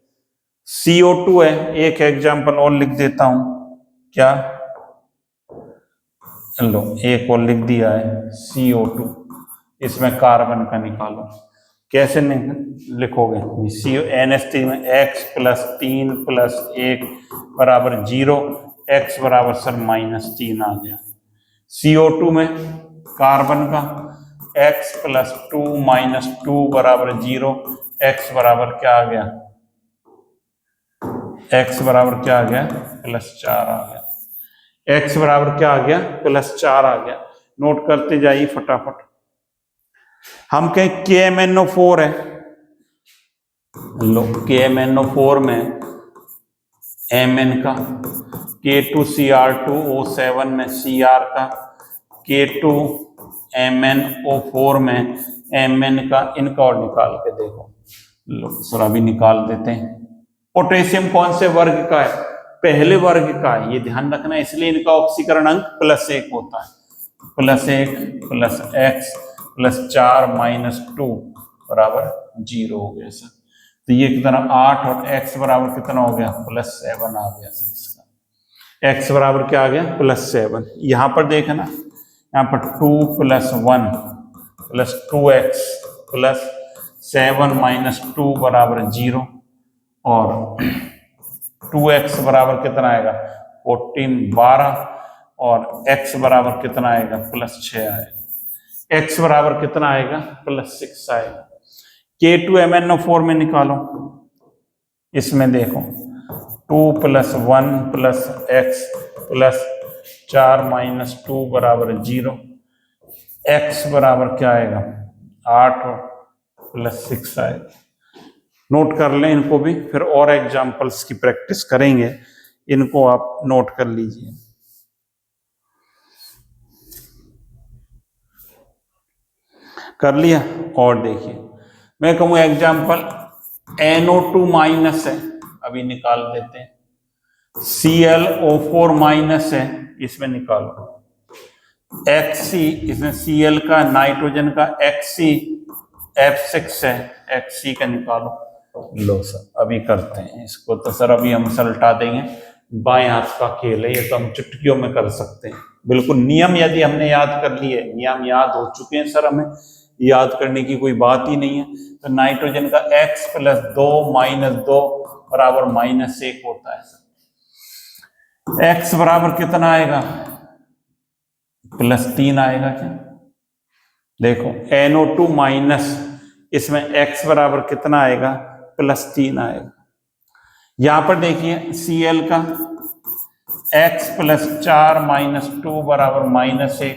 CO2 है, एक एग्जाम्पल और लिख देता हूं, क्या लो एक और लिख दिया है CO2, इसमें कार्बन का निकालो। कैसे लिखोगे? NH3 में x + 3 + 1 बराबर 0, x बराबर सर -3 आ गया। CO2 में कार्बन का x + 2 - 2 बराबर 0, x बराबर क्या आ गया? x बराबर क्या आ गया? +4 आ गया। x बराबर क्या आ गया? +4 आ गया। नोट करते जाइए फटाफट। हम कहें KMnO4 है, लो KMnO4 में Mn का, K2Cr2O7 में Cr का, K2MnO4 में Mn का, इनका और निकाल के देखो। लो सर अभी निकाल देते हैं। पोटेशियम कौन से वर्ग का है? पहले वर्ग का है, ये ध्यान रखना, इसलिए इनका ऑक्सीकरण अंक +1 होता है। +1 + x + 4 - 2 बराबर 0 हो गया सर। तो ये कितना 8 और x बराबर कितना हो गया? +7 आ गया सर। इसका x बराबर क्या आ गया? +7। यहां पर देखना, यहाँ पर 2 + 1 + 2x + 7 - 2 बराबर 0 और 2x बराबर कितना आएगा? 14 12 और x बराबर कितना आएगा? +6 आएगा। x बराबर कितना आएगा? +6 आएगा। K2MnO4 में निकालो, इसमें देखो 2 + 1 + x + 4 - 2 बराबर 0, x बराबर क्या आएगा? 8 +6 आएगा। नोट कर लें इनको भी, फिर और एग्जाम्पल्स की प्रैक्टिस करेंगे, इनको आप नोट कर लीजिए। कर लिया? और देखिए, मैं कहूँ एग्जाम्पल NO2- है, अभी निकाल देते हैं। ClO4- है, इसमें निकालो। Xc, इसमें Cl का, नाइट्रोजन का XcF6 है, Xc का निकालो। लो सर अभी करते हैं इसको, तो सर अभी हम सलटा देंगे, बाएं हाथ का खेल है ये, तो हम चुटकियों में कर सकते हैं। बिल्कुल नियम यदि हमने याद कर लिए, नियम याद हो चुके हैं सर, हमें याद करने की कोई बात ही नहीं है। तो नाइट्रोजन का x + 2 - 2 बराबर -1 होता है सर। x बराबर कितना आएगा? +3 आएगा क्या? देखो NO2-, इसमें x बराबर कितना आएगा? +3 आएगा। यहां पर देखिए Cl का x + 4 - 2 बराबर -1,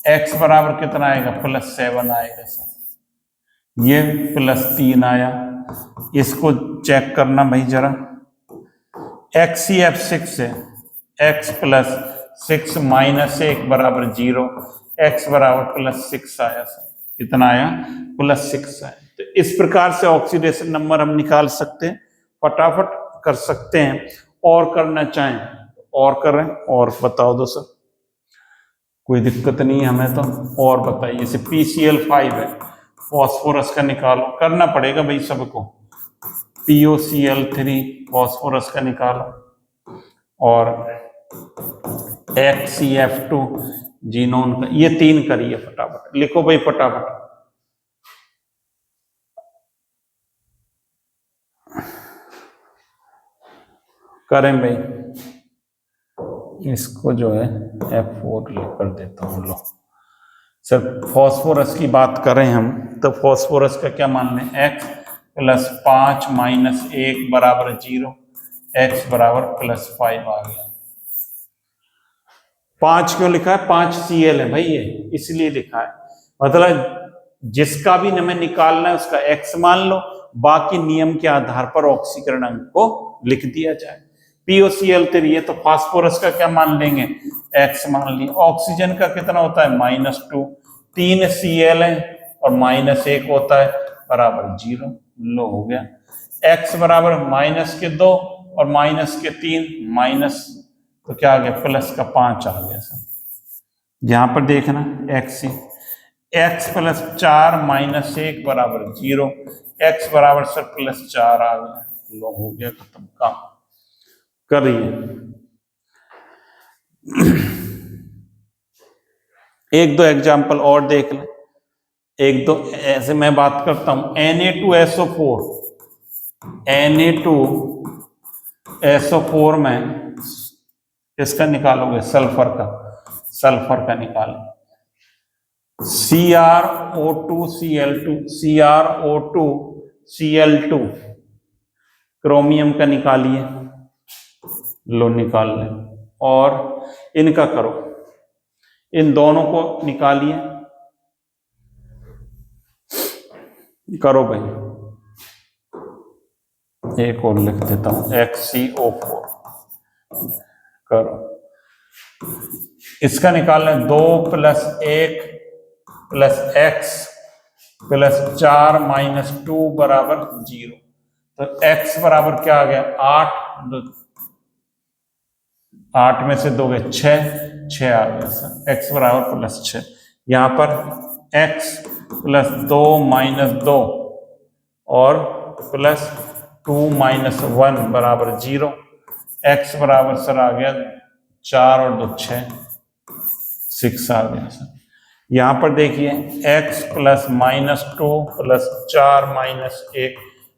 x बराबर कितना आएगा? +7 आएगा सर। ये +3 आया। इसको चेक करना भाई जरा, XcF6 है, x + 6 - 1 बराबर 0, x बराबर +6 आया सर। कितना आया? +6 आया। तो इस प्रकार से ऑक्सीडेशन नंबर हम निकाल सकते हैं, फटाफट कर सकते हैं। और करना चाहें और करें, और बताओ दो सर, कोई दिक्कत नहीं है हमें तो। और बताइए, जैसे PCl5 है, फॉस्फोरस का निकालो, करना पड़ेगा भाई सबको। POCl3 फॉस्फोरस का निकालो, और XCF2 जीनोन का, ये 3 करिए फटाफट, लिखो भाई फटाफट। करें भाई, इसको जो है F4 कर देता हूँ। लो सर फॉस्फोरस की बात करें हम, तो फॉस्फोरस का क्या मान लें? x + 5 - 1 बराबर 0, x बराबर +5 आ गया। 5 क्यों लिखा है? 5 Cl है भाई ये, इसलिए लिखा है। मतलब जिसका भी हमें निकालना है उसका x मान लो, बाकी नियम के आधार पर ऑक्सीकरण अंक को लिख दिया जाए। POCl3, ये तो फास्फोरस का क्या मान लेंगे? x मान लिया। ऑक्सीजन का कितना होता है? -2, 3 Cl है और -1 होता है, बराबर 0। लो हो गया। x बराबर -2 और -3, तो क्या आ गया? +5 आ गया सर। यहां पर देखना Xc, x प्लस 4 माइनस 1 बराबर 0, x बराबर सर प्लस 4 आ गया। लो हो गया खत्म काम। करिए एक दो एग्जाम्पल और देख लें। एक दो ऐसे मैं बात करता हूं, Na2SO4, Na2SO4 में किसका निकालोगे? सल्फर का, सल्फर का निकालें। CrO2Cl2, CrO2Cl2 क्रोमियम का निकालिए, लो निकाल लें। और इनका करो, इन दोनों को निकालिए, करो भाई। एक और लिख देता हूं, XCO4 करो। इसका निकालना 2 + 1 + x + 4 - 2 बराबर 0। तो x बराबर क्या आ गया? 8, 8 में से 2 गए 6 आ गया सर। x बराबर +6। यहां पर x + 2 - 2 और +2 - 1 बराबर 0। x बराबर सर आ गया 4 और 2 6, 6 आ गया सर। यहां पर देखिए x + -2 + 4 - 1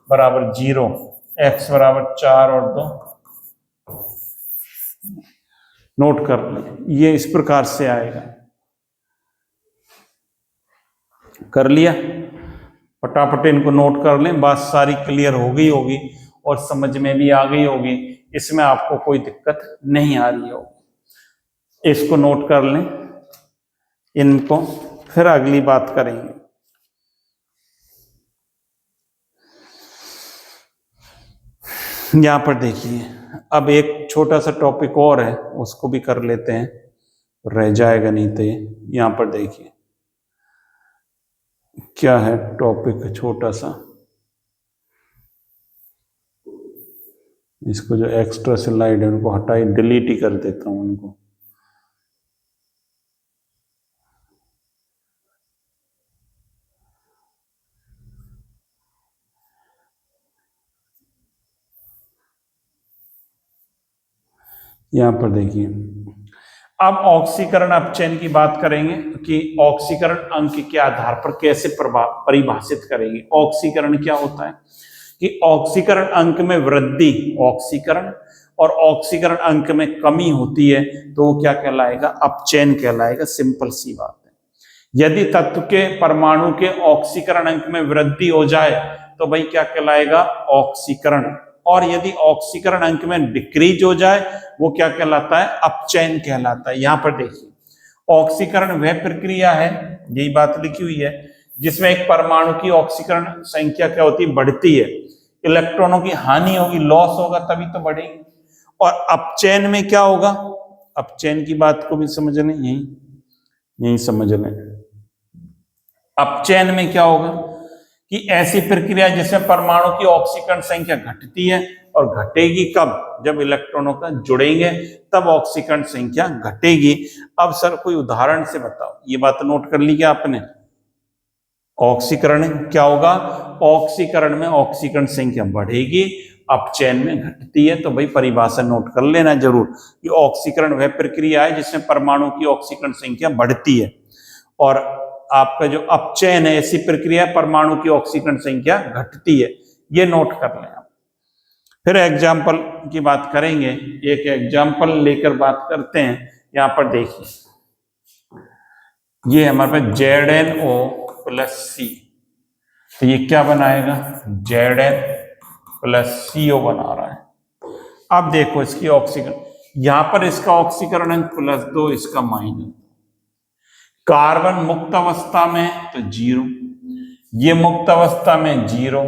बराबर 0, x बराबर 4 और 2, नोट कर लें। ये इस प्रकार से आएगा। कर लिया? फटाफट इनको नोट कर लें, बात सारी क्लियर हो गई होगी और समझ में भी आ गई होगी, इसमें आपको कोई दिक्कत नहीं आ रही होगी। इसको नोट कर लें, इनको फिर अगली बात करेंगे। यहां पर देखिए, अब एक छोटा सा टॉपिक और है, उसको भी कर लेते हैं, रह जाएगा नहीं तो। यहां पर देखिए क्या है टॉपिक छोटा सा, इसको जो एक्स्ट्रा स्लाइड है उनको हटाई, डिलीट ही कर देता हूं उनको। यहां पर देखिए, अब ऑक्सीकरण अपचयन की बात करेंगे कि ऑक्सीकरण अंक के आधार पर कैसे परिभाषित करेंगे। ऑक्सीकरण क्या होता है कि ऑक्सीकरण अंक में वृद्धि ऑक्सीकरण और ऑक्सीकरण अंक में कमी होती है तो वो क्या कहलाएगा? अपचयन कहलाएगा। सिंपल सी बात है। यदि तत्व के परमाणु के ऑक्सीकरण अंक में वृद्धि हो जाए तो भाई क्या कहलाएगा? ऑक्सीकरण। और यदि ऑक्सीकरण अंक में डिक्रीज हो जाए वो क्या कहलाता है? अपचयन कहलाता है। यहां पर देखिए, ऑक्सीकरण वह प्रक्रिया है, यही बात लिखी हुई है, जिसमें एक परमाणु की ऑक्सीकरण संख्या क्या होती है? बढ़ती है। इलेक्ट्रॉनों की हानि होगी, लॉस होगा, तभी तो बढ़ेगी। और अपचयन में क्या होगा? अपचयन की बात को भी समझ लें, यही समझ लें। अपचयन में क्या होगा कि ऐसी प्रक्रिया जिसमें परमाणु की ऑक्सीकरण संख्या घटती है, और घटेगी कब? जब इलेक्ट्रॉनों का जुड़ेंगे तब ऑक्सीकरण संख्या घटेगी। अब सर कोई उदाहरण से बताओ, ये बात नोट कर ली क्या आपने? ऑक्सीकरण क्या होगा? ऑक्सीकरण में ऑक्सीकरण संख्या बढ़ेगी, अपचयन में घटती है। तो भाई परिभाषा नोट कर लेना जरूर कि ऑक्सीकरण वह प्रक्रिया है जिसमें परमाणु की ऑक्सीकरण संख्या बढ़ती है, और आपका जो अपचयन है ऐसी प्रक्रिया परमाणु की ऑक्सीकरण संख्या घटती है। ये नोट कर लें आप। फिर एग्जाम्पल की बात करेंगे, एक एग्जाम्पल लेकर बात करते हैं। यहां पर देखिए, ये हमारे पास ZnO+C, तो ये क्या बनाएगा? Zn+CO बना रहा है। अब देखो इसकी ऑक्सीकरण, यहां पर इसका ऑक्सीकरण अंक +2, इसका -2। कार्बन मुक्त अवस्था में तो 0, ये मुक्त अवस्था में 0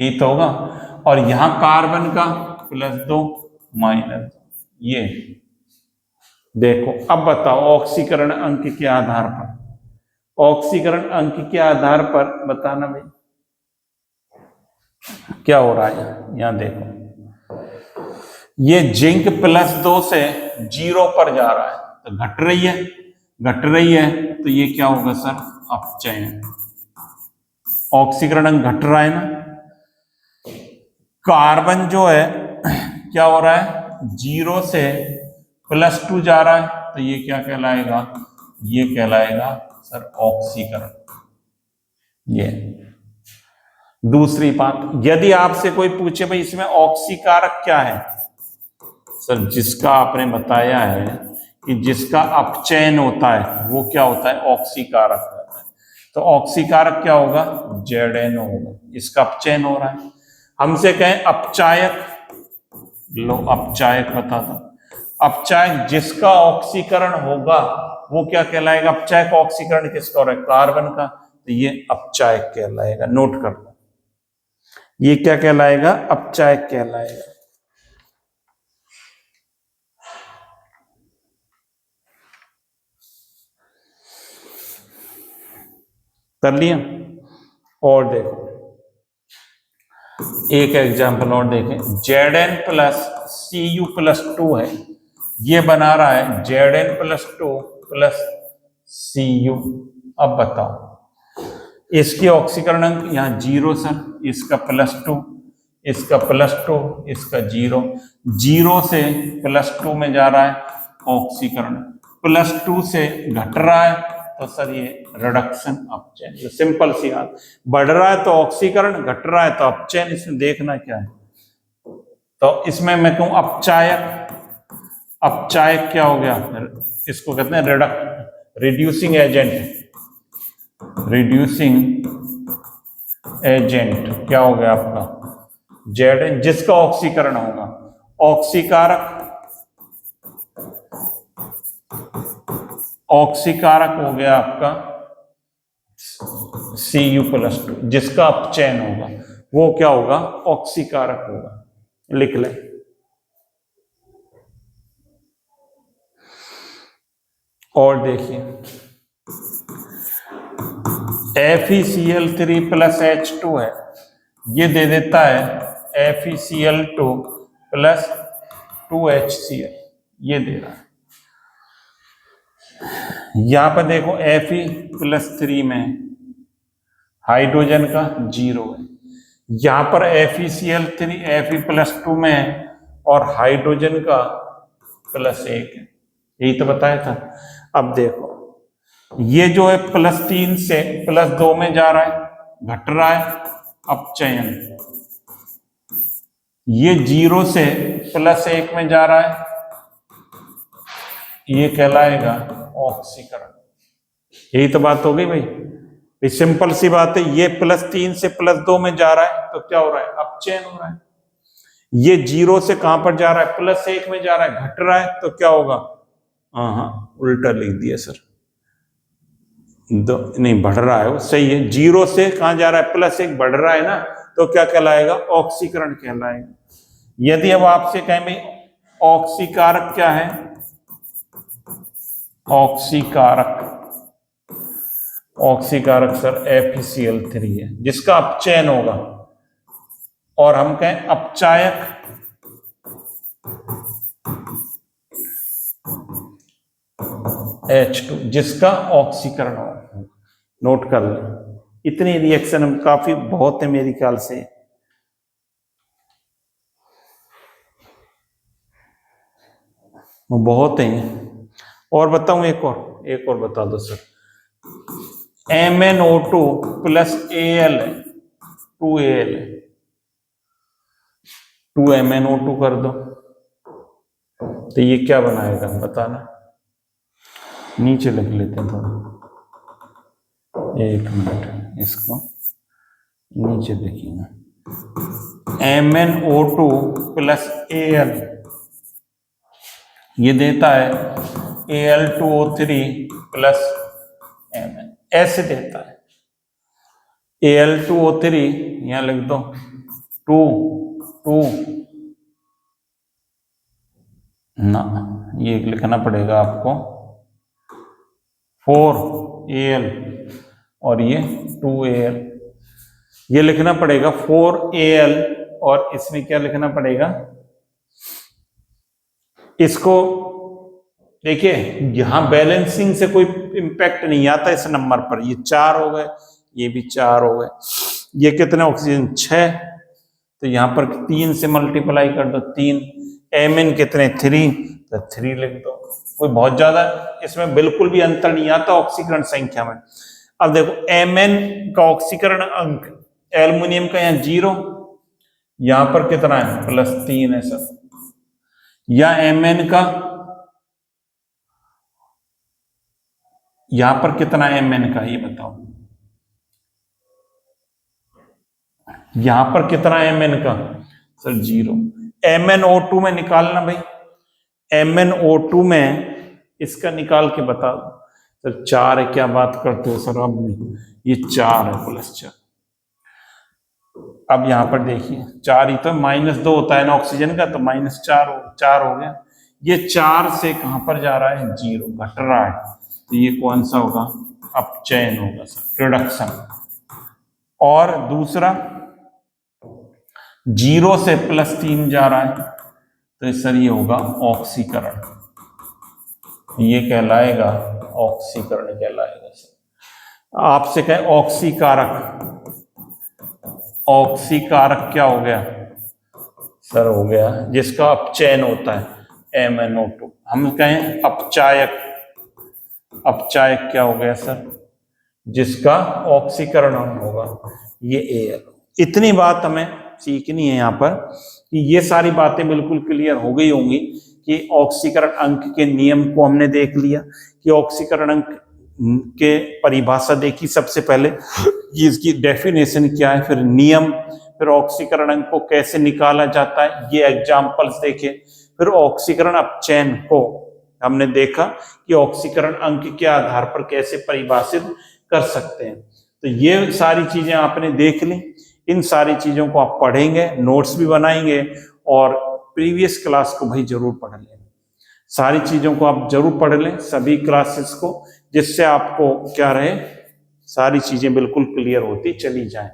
ही तो होगा, और यहां कार्बन का +2 -2। ये देखो, अब बताओ ऑक्सीकरण अंक के आधार पर, ऑक्सीकरण अंक के आधार पर बताना भाई क्या हो रहा है। यहां देखो, ये जिंक +2 से 0 पर जा रहा है, तो घट रही है, तो ये क्या होगा सर, अपचयन। ऑक्सीकरण अंक घट रहा है ना, कार्बन जो है क्या हो रहा है, 0 से +2 जा रहा है, तो ये क्या कहलाएगा, ये कहलाएगा सर ऑक्सीकरण। ये दूसरी बात, यदि आपसे कोई पूछे भाई इसमें ऑक्सीकारक क्या है, सर जिसका आपने बताया है कि जिसका अपचयन होता है वो क्या होता है, ऑक्सीकारक होता है। तो ऑक्सीकारक क्या होगा, Zn होगा, इसका अपचयन हो रहा है। हमसे कहें अपचायक, लो अपचायक बता दो। अपचायक जिसका ऑक्सीकरण होगा वो क्या कहलाएगा, अपचायक ऑक्सीकरण किसका हो रहा है, कार्बन का, तो ये अपचायक कहलाएगा। नोट कर लो, ये क्या कहलाएगा, अपचायक कहलाएगा। कर लिया। और देखो एक एग्जांपल और देखें, Zn प्लस Cu+2 है, ये बना रहा है Zn+2 प्लस Cu। अब बताओ इसकी ऑक्सीकरण अंक यहाँ 0 सर, इसका +2, इसका +2, इसका 0, 0 से +2 में जा रहा है ऑक्सीकरण, +2 से घट रहा है, तो सर ये रिडक्शन अपचयन। ये सिंपल सी बात, बढ़ रहा है तो ऑक्सीकरण, घट रहा है तो अपचयन। इसमें देखना क्या है, तो इसमें मैं कहूं अपचायक, अपचायक क्या हो गया, इसको कहते हैं रिड्यूसिंग एजेंट, रिड्यूसिंग एजेंट क्या हो गया आपका, Zn, जिसका ऑक्सीकरण होगा। ऑक्सीकारक, ऑक्सीकारक हो गया आपका Cu+2, जिसका अपचयन होगा वो क्या होगा, ऑक्सीकारक होगा। लिख लें, और देखिए FeCl3 + H2 है, ये दे देता है FeCl2 + 2HCl, ये दे रहा है। यहां पर देखो Fe+3 में हाइड्रोजन का 0 है, यहां पर FeCl3 Fe+2 में है और हाइड्रोजन का +1 है, यही तो बताया था। अब देखो ये जो है +3 से +2 में जा रहा है, घट रहा है, अपचयन। ये 0 से +1 में जा रहा है, ये कहलाएगा ऑक्सीकरण। यही तो बात हो गई भाई, सिंपल सी बात है। ये +3 से +2 में जा रहा है तो क्या हो रहा है, अपचयन हो रहा है। ये 0 से कहां पर जा रहा है, +1 में जा रहा है, घट रहा है, तो क्या होगा, हाँ उल्टा लिख दिया सर, नहीं बढ़ रहा है वो, सही है। 0 से कहां जा रहा है, +1 बढ़ रहा है ना, तो क्या कहलाएगा, ऑक्सीकरण कहलाएगा। यदि अब आपसे कहें भाई ऑक्सीकारक क्या है, ऑक्सीकारक, ऑक्सीकारक सर FeCl3 है, जिसका अपचयन होगा। और हम कहें अपचायक, H2, जिसका ऑक्सीकरण होगा। नोट कर लें, इतनी रिएक्शन काफी बहुत है मेरे ख्याल से। बहुत है। और बताऊं एक और बता दो sir, MnO2 + Al, 2Al, 2MnO2 कर दो, तो ये क्या बनाएगा बताना। नीचे लिख लेते हैं थोड़ा, एक मिनट, इसको नीचे देखिएगा, MnO2 + Al, ये देता है Al2O3 + Mn, ऐसे देता है। Al2O3 यहां लिख दो 2 2 ना, ये लिखना पड़ेगा आपको 4Al और ये 2Al, ये लिखना पड़ेगा 4Al, और इसमें क्या लिखना पड़ेगा, इसको देखिए यहां बैलेंसिंग से कोई इंपैक्ट नहीं आता इस नंबर पर। ये 4 हो गए, ये भी 4 हो गए, ये कितने ऑक्सीजन 6, तो यहां पर 3 से मल्टीप्लाई कर दो 3, Mn कितने 3, तो 3 लिख दो। कोई बहुत ज्यादा इसमें बिल्कुल भी अंतर नहीं आता ऑक्सीकरण संख्या में। अब देखो Mn का ऑक्सीकरण अंक, एल्युमिनियम का यहाँ 0, यहां पर कितना है +3 है सर, या Mn का यहां पर कितना Mn का ये बताओ, यहां पर कितना Mn का सर 0। MnO2 में निकालना भाई, MnO2 में इसका निकाल के बता दो सर। 4 है, क्या बात करते हो सर, अब नहीं, ये 4 है +4। अब यहां पर देखिए 4 ही तो -2 होता है ना ऑक्सीजन का, तो -4 हो गया। ये 4 से कहां पर जा रहा है 0, घट रहा है, तो ये कौन सा होगा, अपचयन होगा सर, रिडक्शन। और दूसरा 0 से +3 जा रहा है, तो सर ये होगा ऑक्सीकरण, ये कहलाएगा ऑक्सीकरण कहलाएगा सर। आपसे कहे ऑक्सीकारक, ऑक्सीकारक क्या हो गया सर, हो गया जिसका अपचयन होता है MnO2। हम कहें अपचायक, अपचायक क्या हो गया सर, जिसका ऑक्सीकरण होगा, ये Al। इतनी बात हमें सीखनी है यहाँ पर कि ये सारी बातें बिल्कुल क्लियर हो गई होंगी कि ऑक्सीकरण अंक के नियम को हमने देख लिया कि ऑक्सीकरण अंक के परिभाषा देखी सबसे पहले, इसकी डेफिनेशन क्या है, फिर नियम, फिर ऑक्सीकरण अंक को कैसे निकाला जाता है ये एग्जाम्पल्स देखे, फिर ऑक्सीकरण अपचयन को हमने देखा कि ऑक्सीकरण अंक के आधार पर कैसे परिभाषित कर सकते हैं। तो ये सारी चीजें आपने देख ली, इन सारी चीजों को आप पढ़ेंगे, नोट्स भी बनाएंगे और प्रीवियस क्लास को भाई जरूर पढ़ लें। सारी चीजों को आप जरूर पढ़ लें, सभी क्लासेस को, जिससे आपको क्या रहे, सारी चीजें बिल्कुल क्लियर होती चली जाएं।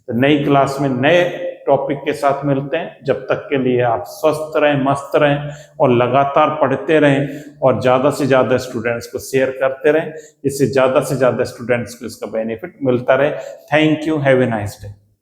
तो नई क्लास में नए टॉपिक के साथ मिलते हैं। जब तक के लिए आप स्वस्थ रहें, मस्त रहें और लगातार पढ़ते रहें और ज्यादा से ज्यादा स्टूडेंट्स को शेयर करते रहें, जिससे ज्यादा से ज्यादा स्टूडेंट्स को इसका बेनिफिट मिलता रहे। Thank you, have a nice day.